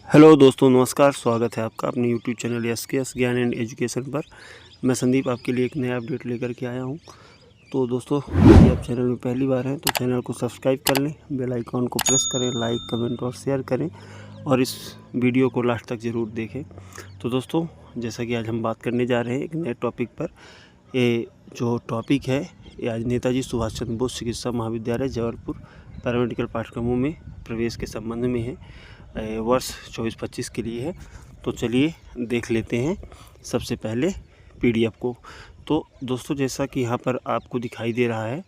Hello दोस्तों, नमस्कार। स्वागत है आपका अपने यूट्यूब चैनल एस ज्ञान एंड एजुकेशन पर। मैं संदीप आपके लिए एक नया अपडेट लेकर के आया हूं। तो दोस्तों, यदि आप चैनल में पहली बार हैं तो चैनल को सब्सक्राइब कर लें, बेल आइकॉन को प्रेस करें, लाइक कमेंट और शेयर करें और इस वीडियो को लास्ट तक ज़रूर देखें। तो दोस्तों, जैसा कि आज हम बात करने जा रहे हैं एक नए टॉपिक पर। ये जो टॉपिक है ये आज नेताजी सुभाष चंद्र बोस चिकित्सा महाविद्यालय जबलपुर पैरामेडिकल पाठ्यक्रमों में प्रवेश के संबंध में है, वर्ष 24-25 के लिए है। तो चलिए देख लेते हैं सबसे पहले पीडीएफ को। तो दोस्तों, जैसा कि यहाँ पर आपको दिखाई दे रहा है,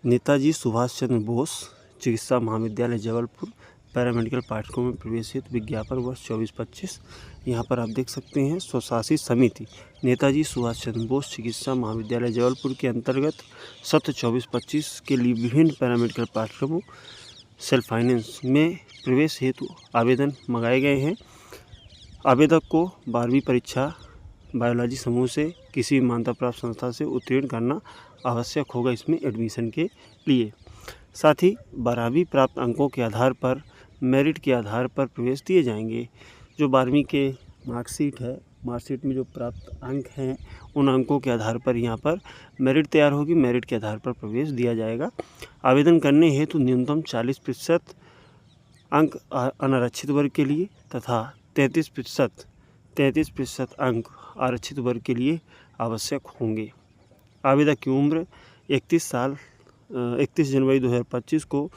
नेताजी सुभाष चंद्र बोस चिकित्सा महाविद्यालय जबलपुर पैरामेडिकल पाठ्यक्रमों में प्रवेश हेतु विज्ञापन वर्ष 24-25। यहाँ पर आप देख सकते हैं स्वशासी समिति नेताजी सुभाष चंद्र बोस चिकित्सा महाविद्यालय जबलपुर के अंतर्गत सत्र 24-25 के लिए विभिन्न पैरामेडिकल पाठ्यक्रमों सेल्फ फाइनेंस में प्रवेश हेतु आवेदन मंगाए गए हैं। आवेदक को 12वीं परीक्षा बायोलॉजी समूह से किसी मान्यता प्राप्त संस्था से उत्तीर्ण करना आवश्यक होगा इसमें एडमिशन के लिए। साथ ही 12वीं प्राप्त अंकों के आधार पर मेरिट के आधार पर प्रवेश दिए जाएंगे। जो 12वीं के मार्कशीट है, मार्कशीट में जो प्राप्त अंक हैं उन अंकों के आधार पर यहाँ पर मेरिट तैयार होगी, मेरिट के आधार पर प्रवेश दिया जाएगा। आवेदन करने हेतु न्यूनतम 40% अंक अनारक्षित वर्ग के लिए तथा 33% अंक आरक्षित वर्ग के लिए आवश्यक होंगे। आवेदक की उम्र 31 जनवरी 2025 को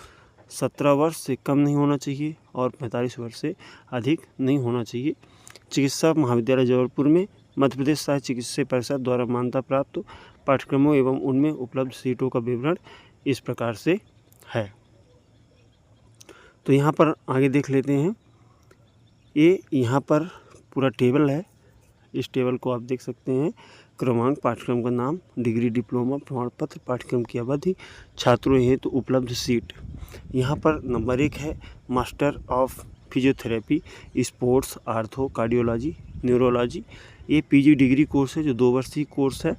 17 वर्ष से कम नहीं होना चाहिए और 45 वर्ष से अधिक नहीं होना चाहिए। चिकित्सा महाविद्यालय जबलपुर में मध्य प्रदेश राज्य चिकित्सा परिषद द्वारा मान्यता प्राप्त पाठ्यक्रमों एवं उनमें उपलब्ध सीटों का विवरण इस प्रकार से है। तो यहाँ पर आगे देख लेते हैं। ये यहाँ पर पूरा टेबल है। इस टेबल को आप देख सकते हैं। क्रमांक, पाठ्यक्रम का नाम, डिग्री, डिप्लोमा, प्रमाण पत्र, पाठ्यक्रम की अवधि, छात्रों हेतु उपलब्ध सीट। यहाँ पर नंबर 1 है master of physiotherapy, sports, ortho, cardiology, neurology. ये पीजी डिग्री कोर्स है जो 2 वर्षीय कोर्स है।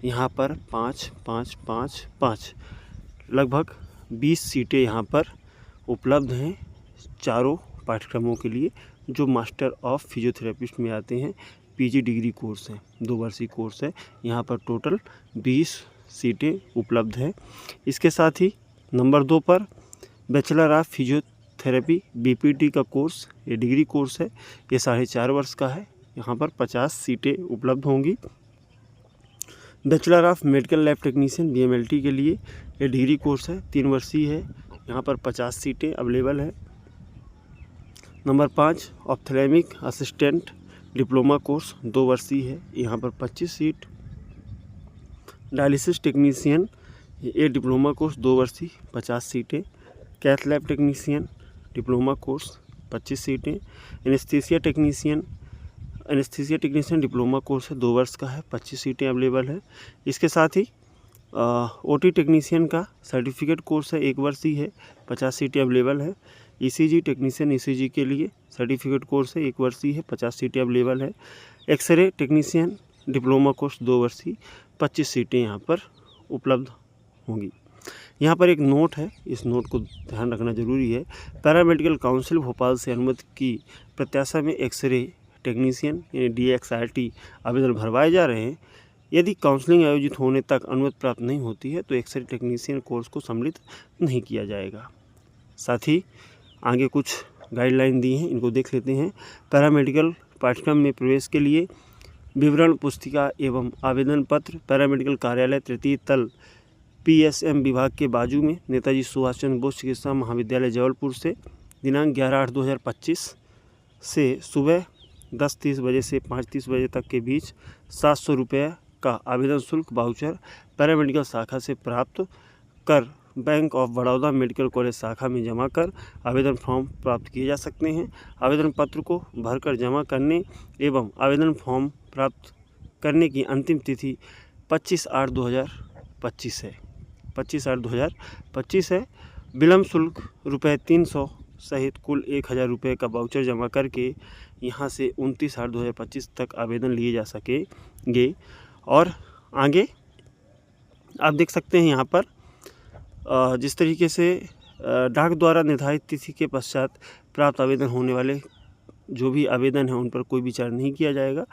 यहाँ पर 5 लगभग 20 सीटें यहाँ पर उपलब्ध हैं चारों पाठ्यक्रमों के लिए जो मास्टर ऑफ फिजियोथेरेपिस्ट में आते हैं। पीजी डिग्री कोर्स है, 2 वर्षीय कोर्स है। यहाँ पर टोटल 20 सीटें उपलब्ध हैं। इसके साथ ही नंबर 2 पर बैचलर ऑफ फिजियोथेरेपी बीपीटी का कोर्स, ये डिग्री कोर्स है। ये 4.5 वर्ष का है। यहाँ पर 50 सीटें उपलब्ध होंगी। Bachelor of medical lab technician BMLT के लिए ये डिग्री कोर्स है, 3 वर्षीय है। यहाँ पर 50 सीटें अवेलेबल है। Number 5 ophthalmic assistant diploma course, 2 वर्षीय है। यहाँ पर 25 सीट। डायलिसिस टेक्नीशियन ये डिप्लोमा कोर्स, 2 वर्षीय, 50 सीटें। Cath lab technician diploma course, 25 सीटें। एनेस्थीसिया टेक्नीशियन डिप्लोमा कोर्स है, 2 वर्ष का है, 25 सीटें अवेलेबल है। इसके साथ ही ओटी टेक्नीशियन का सर्टिफिकेट कोर्स है, 1 वर्षीय है, 50 सीटें अवेलेबल है। ईसीजी टेक्नीशियन ईसीजी के लिए सर्टिफिकेट कोर्स है, 1 वर्षीय है, 50 सीटें अवेलेबल है। एक्सरे टेक्नीशियन डिप्लोमा कोर्स, 2 वर्षीय, 25 सीटें यहाँ पर उपलब्ध होंगी। यहाँ पर एक नोट है, इस नोट को ध्यान रखना जरूरी है। पैरामेडिकल काउंसिल भोपाल से अनुमति की प्रत्याशा में एक्सरे टेक्नीशियन यानी DXRT आवेदन भरवाए जा रहे हैं। यदि काउंसलिंग आयोजित होने तक अनुमति प्राप्त नहीं होती है तो एक्सरे टेक्नीशियन कोर्स को सम्मिलित नहीं किया जाएगा। साथ ही आगे कुछ गाइडलाइन दी हैं, इनको देख लेते हैं। पैरामेडिकल पाठ्यक्रम में प्रवेश के लिए विवरण पुस्तिका एवं आवेदन पत्र पैरामेडिकल कार्यालय, तृतीय तल, PSM विभाग के बाजू में, नेताजी सुभाष चंद्र बोस चिकित्सा महाविद्यालय जबलपुर से दिनांक 11/8/2025 से सुबह 10:30 बजे से 5:30 बजे तक के बीच 700 रुपये का आवेदन शुल्क वाउचर पैरामेडिकल शाखा से प्राप्त कर bank of Baroda medical college शाखा में जमा कर आवेदन फॉर्म प्राप्त किए जा सकते हैं। आवेदन पत्र को भरकर जमा करने एवं आवेदन फॉर्म प्राप्त करने की अंतिम तिथि 25/8/2025 है। 25/8/2025 है। विलम्ब शुल्क ₹300 सहित कुल 1000 रुपये का वाउचर जमा करके यहाँ से 29/8/2025 तक आवेदन लिए जा सकेंगे। और आगे आप देख सकते हैं यहाँ पर जिस तरीके से डाक द्वारा निर्धारित तिथि के पश्चात प्राप्त आवेदन होने वाले जो भी आवेदन है उन पर कोई विचार नहीं किया जाएगा।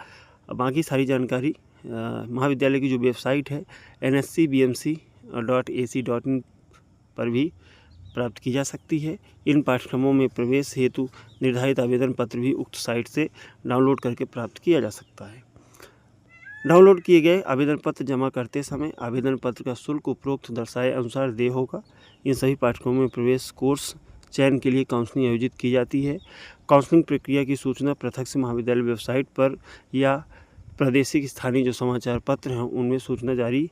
बाकी सारी जानकारी महाविद्यालय की जो वेबसाइट है nscbmc.ac.in पर भी प्राप्त की जा सकती है। इन पाठ्यक्रमों में प्रवेश हेतु निर्धारित आवेदन पत्र भी उक्त साइट से डाउनलोड करके प्राप्त किया जा सकता है। डाउनलोड किए गए आवेदन पत्र जमा करते समय आवेदन पत्र का शुल्क उपरोक्त दर्शाए अनुसार देय होगा। इन सभी पाठ्यक्रमों में प्रवेश कोर्स चयन के लिए काउंसलिंग आयोजित की जाती है। काउंसलिंग प्रक्रिया की सूचना पृथक से महाविद्यालय वेबसाइट पर या प्रादेशिक स्थानीय जो समाचार पत्र हैं उनमें सूचना जारी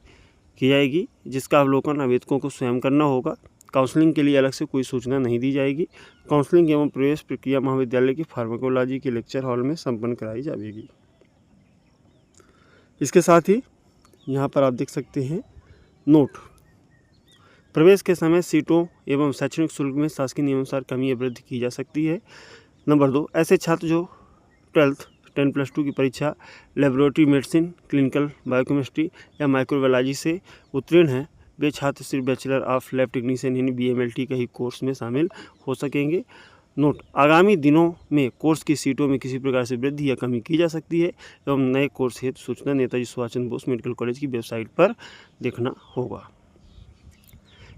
की जाएगी, जिसका अवलोकन आवेदकों को स्वयं करना होगा। काउंसलिंग के लिए अलग से कोई सूचना नहीं दी जाएगी। काउंसलिंग एवं प्रवेश प्रक्रिया महाविद्यालय की फार्माकोलॉजी के लेक्चर हॉल में संपन्न कराई जाएगी। इसके साथ ही यहाँ पर आप देख सकते हैं नोट। प्रवेश के समय सीटों एवं शैक्षणिक शुल्क में शासकीय नियमानुसार कमी या वृद्धि की जा सकती है। नंबर 2, ऐसे छात्र जो 10+2 की परीक्षा लेबोरेटरी मेडिसिन, क्लिनिकल बायोकेमिस्ट्री या माइक्रोबायोलॉजी से उत्तीर्ण हैं, वे छात्र सिर्फ बैचलर ऑफ लैब टेक्नीशियन यानी BMLT का ही कोर्स में शामिल हो सकेंगे। नोट, आगामी दिनों में कोर्स की सीटों में किसी प्रकार से वृद्धि या कमी की जा सकती है एवं नए कोर्स हेतु सूचना नेताजी सुभाष चंद्र बोस मेडिकल कॉलेज की वेबसाइट पर देखना होगा।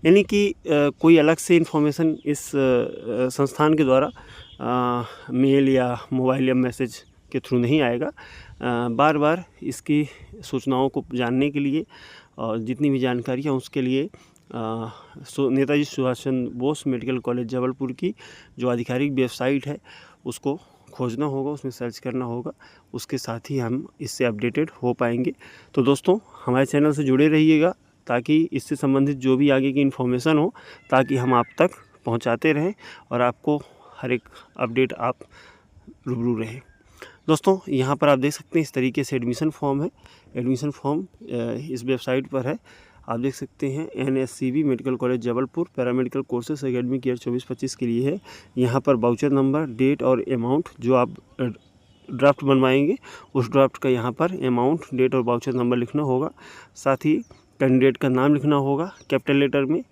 यानी कि कोई अलग से इन्फॉर्मेशन इस संस्थान के द्वारा मेल या मोबाइल या मैसेज के थ्रू नहीं आएगा। बार बार इसकी सूचनाओं को जानने के लिए और जितनी भी जानकारी है उसके लिए नेताजी सुभाष चंद्र बोस मेडिकल कॉलेज जबलपुर की जो आधिकारिक वेबसाइट है उसको खोजना होगा, उसमें सर्च करना होगा। उसके साथ ही हम इससे अपडेटेड हो पाएंगे। तो दोस्तों, हमारे चैनल से जुड़े रहिएगा ताकि इससे संबंधित जो भी आगे की इन्फॉर्मेशन हो ताकि हम आप तक पहुंचाते रहें और आपको हर एक अपडेट आप रूबरू रहें। दोस्तों, यहाँ पर आप देख सकते हैं इस तरीके से एडमिशन फॉर्म है। एडमिशन फॉर्म इस वेबसाइट पर है, आप देख सकते हैं। NSCB medical college Jabalpur paramedical courses academic year 24-25 के लिए है। यहाँ पर वाउचर नंबर, डेट और अमाउंट जो आप ड्राफ्ट बनवाएंगे उस ड्राफ्ट का यहाँ पर अमाउंट, डेट और वाउचर नंबर लिखना होगा। साथ ही कैंडिडेट का नाम लिखना होगा कैपिटल लेटर में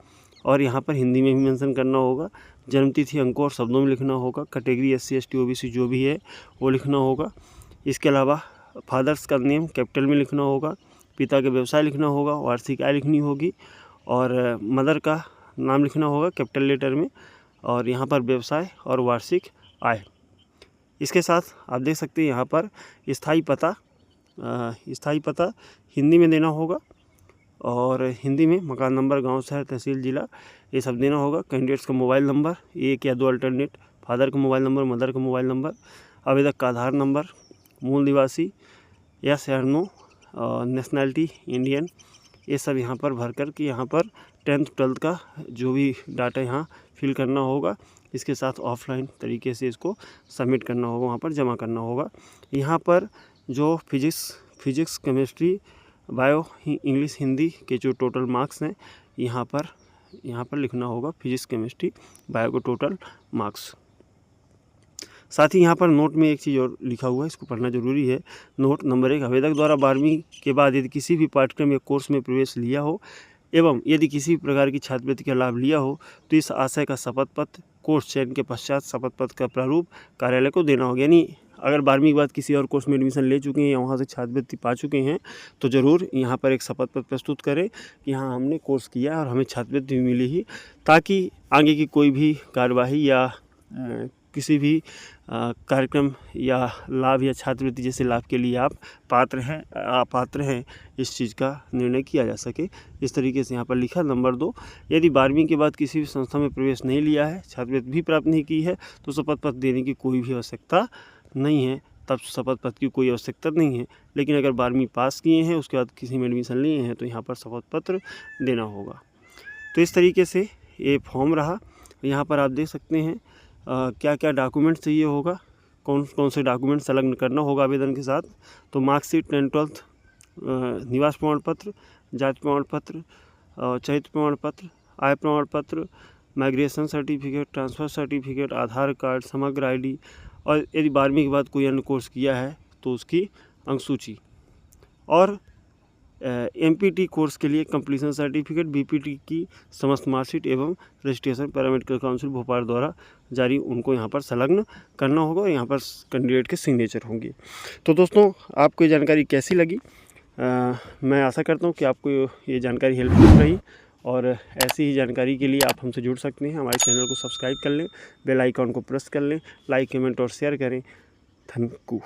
और यहाँ पर हिंदी में भी मेंशन करना होगा। जन्मतिथि अंकों और शब्दों में लिखना होगा। कैटेगरी SC ST OBC जो भी है वो लिखना होगा। इसके अलावा फादर्स का नेम कैपिटल में लिखना होगा, पिता का व्यवसाय लिखना होगा, वार्षिक आय लिखनी होगी और मदर का नाम लिखना होगा कैपिटल लेटर में और यहाँ पर व्यवसाय और वार्षिक आय। इसके साथ आप देख सकते हैं यहाँ पर स्थायी पता हिंदी में देना होगा और हिंदी में मकान नंबर, गांव, शहर, तहसील, जिला ये सब देना होगा। कैंडिडेट्स का मोबाइल नंबर, एक या दो अल्टरनेट, फादर का मोबाइल नंबर, मदर का मोबाइल नंबर, आवेदक का आधार नंबर, मूल निवासी या शहरनों, नेशनैलिटी इंडियन, ये सब यहाँ पर भर कर के यहाँ पर 10th 12th का जो भी डाटा यहाँ फिल करना होगा। इसके साथ ऑफलाइन तरीके से इसको सबमिट करना होगा, वहाँ पर जमा करना होगा। यहाँ पर जो physics, chemistry, bio, English, Hindi के जो टोटल मार्क्स हैं यहाँ पर लिखना होगा। फिजिक्स, केमिस्ट्री, बायो को टोटल मार्क्स। साथ ही यहाँ पर नोट में एक चीज़ और लिखा हुआ है, इसको पढ़ना जरूरी है। नोट नंबर 1, आवेदक द्वारा 12वीं के बाद यदि किसी भी पाठ्यक्रम या कोर्स में प्रवेश लिया हो एवं यदि किसी भी प्रकार की छात्रवृत्ति का लाभ लिया हो तो इस आशय का शपथ पत्र कोर्स चयन के पश्चात शपथ पत्र का प्रारूप कार्यालय को देना होगा। यानी अगर 12वीं के बाद किसी और कोर्स में एडमिशन ले चुके हैं या वहाँ से छात्रवृत्ति पा चुके हैं तो ज़रूर यहाँ पर एक शपथ पत्र प्रस्तुत करें कि हाँ हमने कोर्स किया और हमें छात्रवृत्ति भी मिली ही, ताकि आगे की कोई भी कार्यवाही या किसी भी कार्यक्रम या लाभ या छात्रवृत्ति जैसे लाभ के लिए आप पात्र हैं इस चीज़ का निर्णय किया जा सके। इस तरीके से यहाँ पर लिखा। नंबर 2, यदि 12वीं के बाद किसी भी संस्था में प्रवेश नहीं लिया है, छात्रवृत्ति भी प्राप्त नहीं की है तो शपथ पत्र देने की कोई भी आवश्यकता नहीं है, तब शपथ पत्र की कोई आवश्यकता नहीं है। लेकिन अगर 12वीं पास किए हैं उसके बाद किसी में एडमिशन लिए हैं तो यहाँ पर शपथ पत्र देना होगा। तो इस तरीके से ये फॉर्म रहा। यहाँ पर आप देख सकते हैं क्या क्या डॉक्यूमेंट चाहिए होगा, कौन कौन से डॉक्यूमेंट संलग्न करना होगा आवेदन के साथ। तो मार्कशीट, 10th 12th, निवास प्रमाण पत्र, जाति प्रमाण पत्र, चरित्र प्रमाण पत्र, आय प्रमाण पत्र, माइग्रेशन सर्टिफिकेट, ट्रांसफ़र सर्टिफिकेट, आधार कार्ड, समग्र ID और यदि 12वीं के बाद कोई अन्य कोर्स किया है तो उसकी अंक सूची और MPT कोर्स के लिए कंप्लीशन सर्टिफिकेट, BPT की समस्त मार्कशीट एवं रजिस्ट्रेशन पैरामेडिकल काउंसिल भोपाल द्वारा जारी उनको यहाँ पर संलग्न करना होगा और यहाँ पर कैंडिडेट के सिग्नेचर होंगे। तो दोस्तों, आपको ये जानकारी कैसी लगी? मैं आशा करता हूँ कि आपको ये जानकारी हेल्पफुल रही, और ऐसी ही जानकारी के लिए आप हमसे जुड़ सकते हैं। हमारे चैनल को सब्सक्राइब कर लें, बेल आइकॉन को प्रेस कर लें, लाइक, कमेंट और शेयर करें। Thank you.